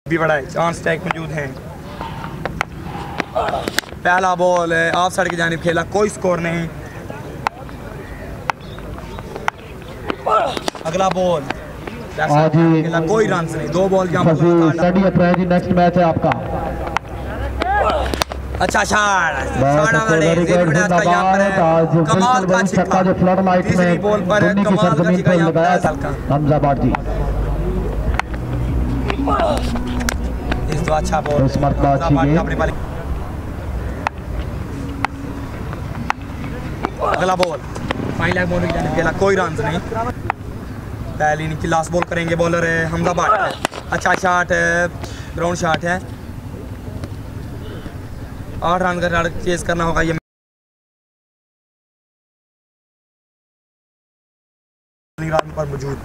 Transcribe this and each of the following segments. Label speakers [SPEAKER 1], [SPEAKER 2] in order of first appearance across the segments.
[SPEAKER 1] भी बड़ा है, चांस टैग मौजूद हैं। पहला बॉल ऑफ साइड की जानिब खेला, कोई स्कोर नहीं। अगला बॉल खेला, कोई रन नहीं, 2 बॉल यहाँ पर।
[SPEAKER 2] नेक्स्ट मैच है आपका।
[SPEAKER 1] अच्छा कमाल का छिक्का जो फ्लड लाइट में बॉल पर कमाल का छिक्का यहाँ पर
[SPEAKER 2] हमजा बाजी।
[SPEAKER 1] इस तो अच्छा बॉल अगला बॉल फाइनल बॉल खेला, कोई रन नहीं। पहली इनिंग की लास्ट बॉल करेंगे बॉलर है हमजा बाट। अच्छा शॉट है, ग्राउंड शॉट है। 8 रन का टारगेट चेस करना होगा ये रन पर मौजूद।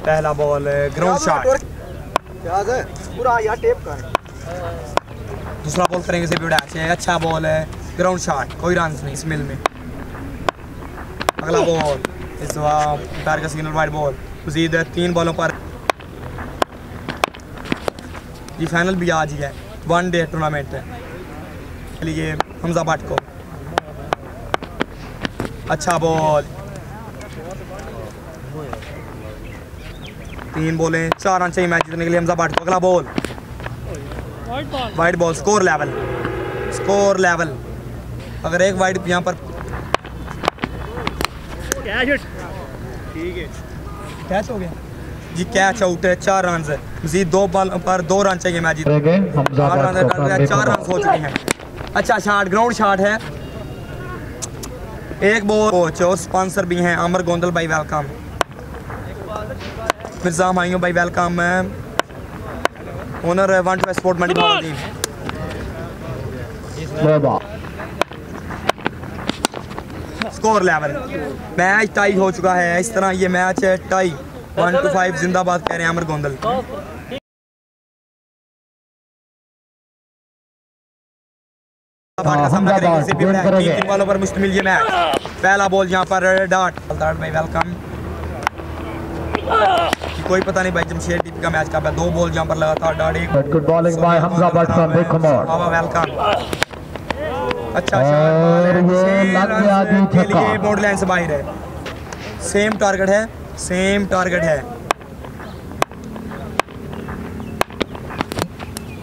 [SPEAKER 1] पहला बॉल ग्राउंड शॉट,
[SPEAKER 3] पूरा यार टेप कर।
[SPEAKER 1] दूसरा बॉल करेंगे से बड़ा अच्छा बॉल है, ग्राउंड शॉट, कोई रन नहीं इस मिल में। अगला बॉल इस टारगेट सिग्नल वाइड बॉल। मजीद 3 बॉलों पर ये फाइनल भी आज ही है, 1 डे टूर्नामेंट है के लिए हमजा भट्ट को। अच्छा बॉल, 3 बॉलें 4 रन चाहिए मैच जीतने के लिए हमजा भट्ट को। अगला ball wide ball, score level. अगर एक वाइड यहाँ पर ठीक है, कैच हो गया जी, कैच आउट है। 4 रन है, मजीद 2 बॉल पर 2 रन चाहिए मैच जीतने। 4 रन हो चुके हैं। अच्छा शॉट, ग्राउंड शॉट है। एक बॉल कोच और स्पॉन्सर भी हैं, अमर गोंदल भाई वेलकम, मिर्जा भाइयों भाई welcome, owner 1 sport Mandi team. Score level, match tie हो चुका है। इस तरह ये मैच है टाई, 1-5 जिंदाबाद कह रहे हैं अमर गोंदल। वालों पर मुश्तमिल ये मैच। पहला बॉल यहाँ पर डाट भाई वेलकम। कोई पता नहीं भाई जमशेद टीम का मैच कब है। 2 बॉल यहाँ पर लगातार dot.
[SPEAKER 2] Good bowling bye Hamza Bhatt from देखो
[SPEAKER 1] वेलकम। अच्छा के लिए बोर्ड लाइन से बाहर है। सेम टारगेट है।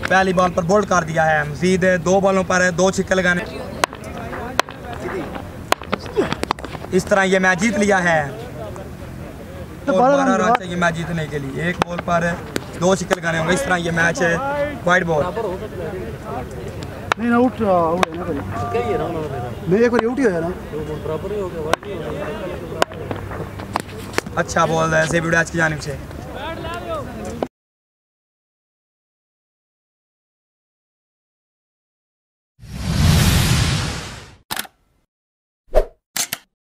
[SPEAKER 1] पहली बॉल पर बोल्ड कर दिया है। मजीद 2 बॉलों पर 2 छिक्के लगाने, इस तरह ये मैच जीत लिया है। 12 रन चाहिए मैच जीतने के लिए। 1 बॉल पर 2 छिक्के लगाने होंगे। इस तरह ये मैच है वाइड बॉल।
[SPEAKER 3] नहीं आउट नहीं, एक बार आउट ही हो ना।
[SPEAKER 1] अच्छा बॉल है से की जानिब से।